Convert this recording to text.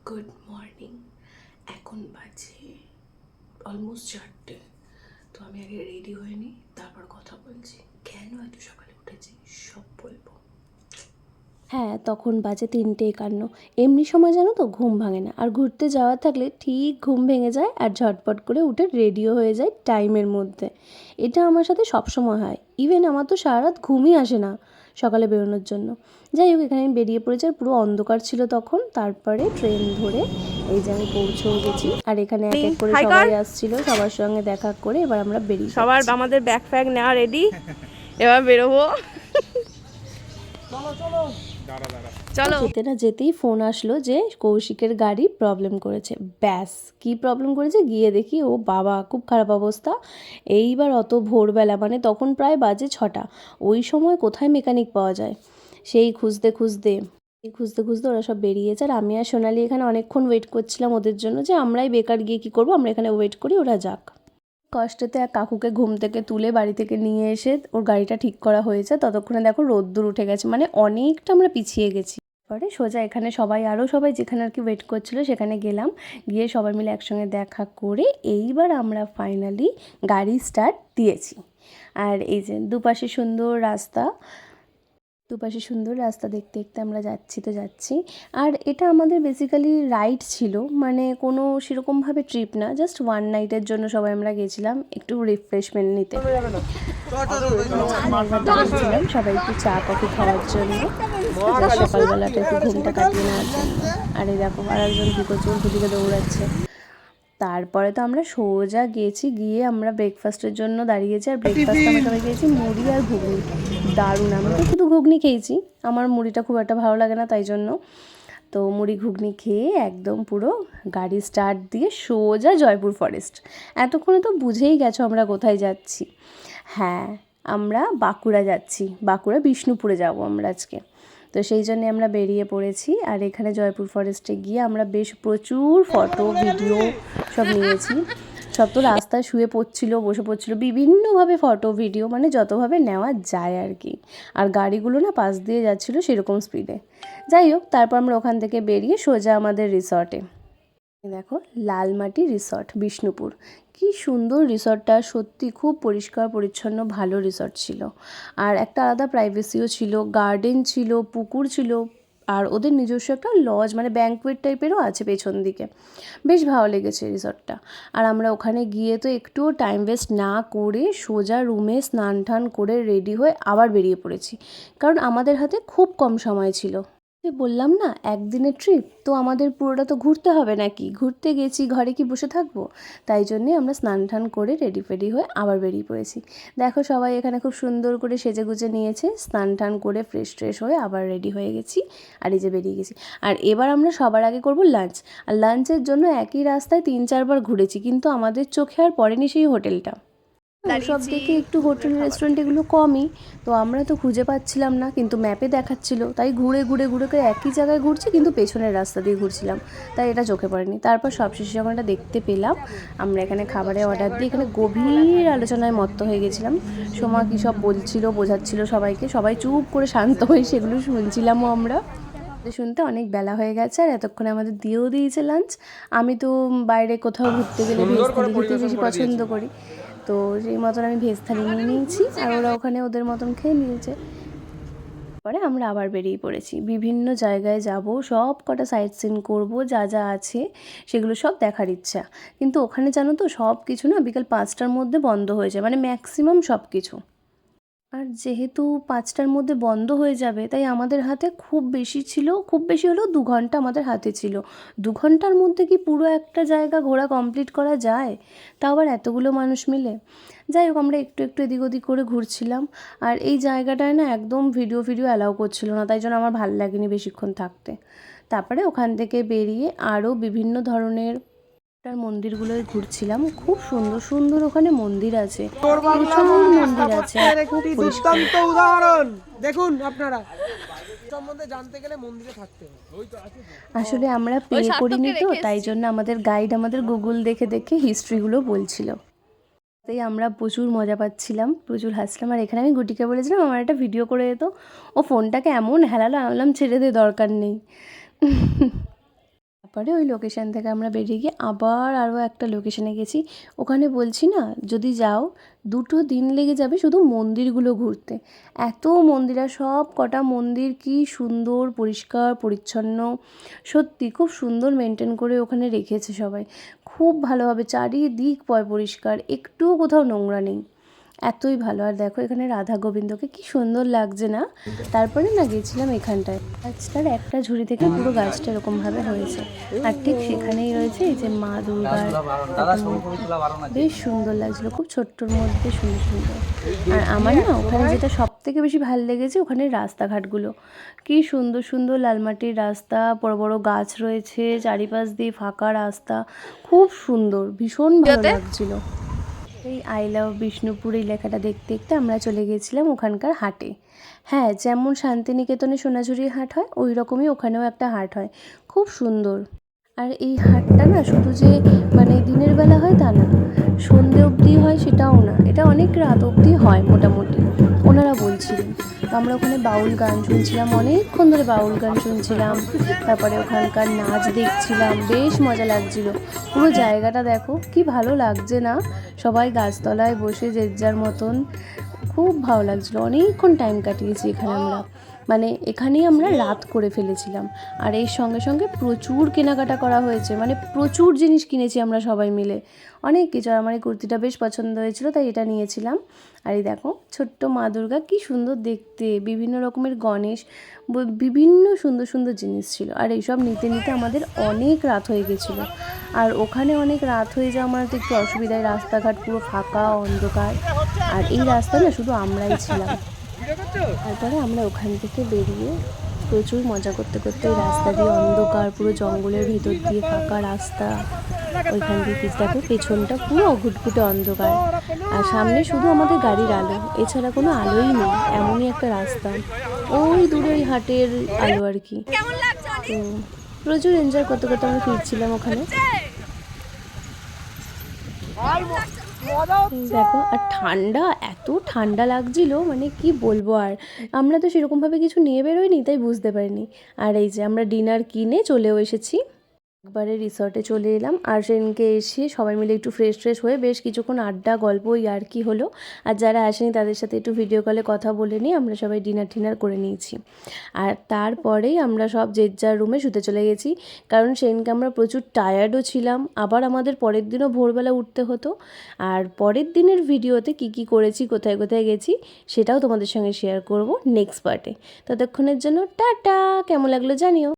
Good morning. এখন বাজে almost 4টে। তো আমি আগে রেডি হয়ে নিই, তারপর কথা বলছি। কেন এত সকালে উঠেছি সব বলবো। হ্যাঁ, তখন বাজে 3:51। এমনি সময় জানো তো ঘুম ভাঙে না, আর ঘুরতে যাওয়া থাকলে ঠিক ঘুম ভেঙে যায় আর ঝটপট করে উঠে রেডিও হয়ে যায় টাইমের মধ্যে। এটা আমার সাথে সবসময় হয়। ইভেন আমার তো সারা রাত ঘুমই আসে না সকালে বেরোনোর জন্য। যাই হোক, এখানে আমি বেরিয়ে পড়েছি আর পুরো অন্ধকার ছিল তখন। তারপরে ট্রেন ধরে এই যে আমি পৌঁছেও গেছি, আর এখানে এক এক করে সবাই আসছিল, সবার সঙ্গে দেখা করে এবার আমরা বেরিয়ে সবার যাচ্ছি। আমাদের ব্যাগ ফ্যাগ নেওয়া রেডি, এবার বেরোবো। চলো। যেতে না যেতেই ফোন আসলো যে কৌশিকের গাড়ি প্রবলেম করেছে। ব্যাস, কি প্রবলেম করেছে গিয়ে দেখি, ও বাবা খুব খারাপ অবস্থা। এইবার অত ভোরবেলা, মানে তখন প্রায় বাজে 6টা, ওই সময় কোথায় মেকানিক পাওয়া যায়। সেই খুঁজতে খুঁজতে ওরা সব বেরিয়েছে, আর আমি আর সোনালি এখানে অনেকক্ষণ ওয়েট করছিলাম ওদের জন্য, যে আমরাই বেকার গিয়ে কী করবো, আমরা এখানে ওয়েট করি, ওরা যাক। কষ্টেতে এক কাকুকে ঘুম থেকে তুলে বাড়ি থেকে নিয়ে এসে ওর গাড়িটা ঠিক করা হয়েছে। ততক্ষণে দেখো রোদ্দুর উঠে গেছে, মানে অনেকটা আমরা পিছিয়ে গেছি। পরে সোজা এখানে সবাই যেখানে আর কি ওয়েট করছিলো সেখানে গেলাম, গিয়ে সবাই মিলে একসঙ্গে দেখা করে এইবার আমরা ফাইনালি গাড়ি স্টার্ট দিয়েছি। আর এই যে দুপাশে সুন্দর রাস্তা দেখতে দেখতে আমরা যাচ্ছি। আর এটা আমাদের বেসিক্যালি রাইড ছিল, মানে কোনো সেরকমভাবে ট্রিপ না, জাস্ট ওয়ান নাইটের জন্য সবাই আমরা গেছিলাম একটু রিফ্রেশমেন্ট নিতে। ছিলাম সবাই একটু চা কফি খাওয়ার জন্য, সকালবেলাটা একটু ঘুমটা কাটিয়ে নেওয়ার জন্য। আর এই দেখো আর একজন কী করছে, উল্টো দিকে দৌড়াচ্ছে। তারপরে তো আমরা সোজা গিয়ে আমরা ব্রেকফাস্টের জন্য দাঁড়িয়েছি, আর ব্রেকফাস্ট আমরা সবাই খেয়েছি মুড়ি আর ঘুগনি। দারুণ, আমি তো শুধু ঘুগনি খেয়েছি, আমার মুড়িটা খুব একটা ভালো লাগে না, তাই জন্য তো মুড়ি ঘুগনি খেয়ে একদম পুরো গাড়ি স্টার্ট দিয়ে সোজা জয়পুর ফরেস্ট। এতক্ষণে তো বুঝেই গেছো আমরা কোথায় যাচ্ছি। হ্যাঁ, আমরা বাঁকুড়া যাচ্ছি, বাঁকুড়া বিষ্ণুপুরে যাব আমরা আজকে। তো সেই জন্যে আমরা বেরিয়ে পড়েছি, আর এখানে জয়পুর ফরেস্টে গিয়ে আমরা বেশ প্রচুর ফটো ভিডিও সব নিয়েছি। সব তো রাস্তায় শুয়ে পড়ছিল, বসে পড়ছিল, বিভিন্নভাবে ফটো ভিডিও, মানে যতভাবে নেওয়া যায় আর কি। আর গাড়িগুলো না পাশ দিয়ে যাচ্ছিলো সেরকম স্পিডে। যাই হোক, তারপর আমরা ওখান থেকে বেরিয়ে সোজা আমাদের রিসর্টে। দেখো, লালমাটি রিসর্ট বিষ্ণুপুর। কি সুন্দর রিসর্টটা, সত্যি খুব পরিষ্কার পরিচ্ছন্ন ভালো রিসর্ট ছিল। আর একটা আলাদা প্রাইভেসিও ছিল, গার্ডেন ছিল, পুকুর ছিল, আর ওদের নিজস্ব একটা লজ, মানে ব্যাঙ্কোয়েট টাইপেরও আছে পেছন দিকে। বেশ ভালো লেগেছে রিসর্টটা। আর আমরা ওখানে গিয়ে তো একটুও টাইম ওয়েস্ট না করে সোজা রুমে স্নান টান করে রেডি হয়ে আবার বেরিয়ে পড়েছি, কারণ আমাদের হাতে খুব কম সময় ছিল। বললাম না একদিনের ট্রিপ, তো আমাদের পুরোটা তো ঘুরতে হবে নাকি, ঘুরতে গেছি ঘরে কি বসে থাকবো। তাই জন্যে আমরা স্নান টান করে রেডি ফেডি হয়ে আবার বেরিয়ে পড়েছি। দেখো সবাই এখানে খুব সুন্দর করে সেজে গুজে নিয়েছে, স্নান টান করে ফ্রেশ ট্রেশ হয়ে আবার রেডি হয়ে গেছি, আর এই যে বেরিয়ে গেছি। আর এবার আমরা সবার আগে করব লাঞ্চ। আর লাঞ্চের জন্য একই রাস্তায় 3-4বার ঘুরেছি, কিন্তু আমাদের চোখে আর পড়েনি সেই হোটেলটা। সব দেখে একটু হোটেল রেস্টুরেন্ট এগুলো কমই, তো আমরা তো খুঁজে পাচ্ছিলাম না, কিন্তু ম্যাপে দেখাচ্ছিল, তাই ঘুরে করে একই জায়গায় ঘুরছি, কিন্তু পেছনের রাস্তা দিয়ে ঘুরছিলাম, তাই এটা চোখে পড়েনি। তারপর সবশেষে যখন এটা দেখতে পেলাম, আমরা এখানে খাবারের অর্ডার দিয়ে এখানে গভীর আলোচনায় মত্ত হয়ে গেছিলাম। সোমা কী সব বলছিল, বোঝাচ্ছিল সবাইকে, সবাই চুপ করে শান্ত হয়ে সেগুলো শুনছিলামও আমরা। শুনতে অনেক বেলা হয়ে গেছে, আর এতক্ষণে আমাদের দিয়েও দিয়েছে লাঞ্চ। আমি তো বাইরে কোথাও ঘুরতে গেলে ভেজ থালি খেতে বেশি পছন্দ করি, তো সেই মতন আমি ভেজ থালি নিয়ে নিয়েছি, আর ওরা ওখানে ওদের মতন খেয়ে নিয়েছে। পরে আমরা আবার বেরিয়ে পড়েছি, বিভিন্ন জায়গায় যাব, সব কটা সাইট সিন করবো, যা যা আছে সেগুলো সব দেখার ইচ্ছা। কিন্তু ওখানে জানো তো সব কিছু না বিকাল 5টার মধ্যে বন্ধ হয়ে যায়, মানে ম্যাক্সিমাম সব কিছু। আর যেহেতু 5টার মধ্যে বন্ধ হয়ে যাবে, তাই আমাদের হাতে খুব বেশি হলেও 2 ঘন্টা আমাদের হাতে ছিল। 2 ঘন্টার মধ্যে কি পুরো একটা জায়গা ঘোরা কমপ্লিট করা যায়, তাও আবার এতগুলো মানুষ মিলে। যাই হোক, আমরা একটু একটু এদিক ওদিক করে ঘুরছিলাম। আর এই জায়গাটায় না একদম ভিডিও অ্যালাউ করছিল না, তাই জন্য আমার ভালো লাগেনি বেশিক্ষণ থাকতে। তারপরে ওখান থেকে বেরিয়ে আরও বিভিন্ন ধরনের মন্দিরগুলোয় ঘুরছিলাম। খুব সুন্দর সুন্দর ওখানে মন্দির আছে, প্রচুর মন্দির আছে, খুব পরিষ্কার। উদাহরণ দেখুন আপনারা, সম্বন্ধে জানতে গেলে মন্দিরে থাকতে হবে। আসলে আমরা পে করিনি তো, তাই জন্য আমাদের গাইড আমাদের গুগল দেখে দেখে হিস্ট্রিগুলো বলছিল, তাই আমরা প্রচুর মজা পাচ্ছিলাম, প্রচুর হাসলাম। আর এখানে আমি গুটিকে বলেছিলাম আমার একটা ভিডিও করে দিত, ও ফোনটাকে এমন হেলালো, আনলাম ছেড়ে দে, দরকার নেই। তারপরে ওই লোকেশান থেকে আমরা বেরিয়ে গিয়ে আবার আরও একটা লোকেশানে গেছি। ওখানে বলছি না, যদি যাও 2 দিন লেগে যাবে শুধু মন্দিরগুলো ঘুরতে। এত মন্দির, আর সব কটা মন্দির কি সুন্দর পরিষ্কার পরিচ্ছন্ন, সত্যি খুব সুন্দর মেনটেন করে ওখানে রেখেছে সবাই, খুব ভালোভাবে চারিদিক পরিষ্কার, একটুও কোথাও নোংরা নেই, এতই ভালো। আর দেখো এখানে রাধা গোবিন্দকে কি সুন্দর লাগছে না। তারপরে না গেছিলাম এখানটায়, গাছটার একটা ঝুড়ি থেকে পুরো গাছটা এরকমভাবে হয়েছে, আর ঠিক সেখানেই রয়েছে এই যে মা দুর্গার একটা মূর্তি। বেশ সুন্দর লাগছিলো, খুব ছোট্টর মধ্যে সুন্দর সুন্দর। আর আমার না ওখানে যেটা সব থেকে বেশি ভালো লেগেছে, ওখানে রাস্তাঘাটগুলো কি সুন্দর সুন্দর, লাল মাটির রাস্তা, বড় বড় গাছ রয়েছে চারিপাশ দিয়ে, ফাঁকা রাস্তা, খুব সুন্দর, ভীষণ ভালো লাগছিল। এই আই লাভ বিষ্ণুপুর এই লেখাটা দেখতে দেখতে আমরা চলে গিয়েছিলাম ওখানকার হাটে। হ্যাঁ, যেমন শান্তিনিকেতনে সোনাঝুরির হাট হয় ওই রকমই ওখানেও একটা হাট হয়, খুব সুন্দর। আর এই হাটটা না শুধু যে মানে দিনের বেলা হয় তা না, সন্ধে অবধি হয় সেটাও না, এটা অনেক রাত অবধি হয় মোটামুটি, ওনারা বলছিলেন। তো আমরা ওখানে বাউল গান শুনছিলাম, অনেকক্ষণ ধরে বাউল গান শুনছিলাম, তারপরে ওখানকার নাচ দেখছিলাম, বেশ মজা লাগছিল। পুরো জায়গাটা দেখো কি ভালো লাগছে না, সবাই গাছতলায় বসে যে যার মতন, খুব ভালো লাগছিলো। অনেকক্ষণ টাইম কাটিয়েছি এখানে আমরা, মানে এখানেই আমরা রাত করে ফেলেছিলাম। আর এর সঙ্গে সঙ্গে প্রচুর কেনাকাটা করা হয়েছে, মানে প্রচুর জিনিস কিনেছি আমরা সবাই মিলে, অনেক কিছু। আর আমার এই কুর্তিটা বেশ পছন্দ হয়েছিল তাই এটা নিয়েছিলাম। আর এই দেখো ছোট্ট মা দুর্গা কি সুন্দর দেখতে, বিভিন্ন রকমের গণেশ, বিভিন্ন সুন্দর সুন্দর জিনিস ছিল। আর এইসব নিতে নিতে আমাদের অনেক রাত হয়ে গেছিলো। আর ওখানে অনেক রাত হয়ে যাওয়া আমার তো একটু অসুবিধায়, রাস্তাঘাট পুরো ফাঁকা অন্ধকার, আর এই রাস্তায় না শুধু আমরাই ছিলাম। তারপরে আমরা ওখান থেকে বেরিয়ে প্রচুর মজা করতে করতে এই রাস্তা দিয়ে, অন্ধকার পুরো জঙ্গলের ভিতর দিয়ে ফাঁকা রাস্তা, ওইখান দিয়ে কিছু দেখো পেছনটা পুরো ঘুটঘুটে অন্ধকার, আর সামনে শুধু আমাদের গাড়ির আলো, এছাড়া কোনো আলোই নেই, এমনই একটা রাস্তা, ওই দূরে ওই হাটের আলো আর কি। তো প্রচুর এনজয় করতে করতে আমরা ফিরছিলাম ওখানে। দেখো, আর ঠান্ডা, এত ঠান্ডা লাগছিল মানে কি বলবো। আর আমরা তো সেরকমভাবে কিছু নিয়ে বেরোইনি তাই বুঝতে পারিনি। আর এই যে আমরা ডিনার কিনে চলেও এসেছি, একবারে রিসর্টে চলে এলাম। আর সেদিনকে এসে সবাই মিলে একটু ফ্রেশ হয়ে বেশ কিছুক্ষণ আড্ডা গল্প আর কি হলো। আর যারা আসেনি তাদের সাথে একটু ভিডিও কলে কথা বলে নিয়ে আমরা সবাই ডিনার করে নিয়েছি। আর তারপরেই আমরা সব যে যার রুমে শুতে চলে গেছি, কারণ সেদিনকে আমরা প্রচুর টায়ার্ডও ছিলাম, আবার আমাদের পরের দিনও ভোরবেলা উঠতে হতো। আর পরের দিনের ভিডিওতে কি করেছি, কোথায় কোথায় গেছি, সেটাও তোমাদের সঙ্গে শেয়ার করব নেক্সট পার্টে। ততক্ষণের জন্য টাটা, কেমন লাগলো জানিও।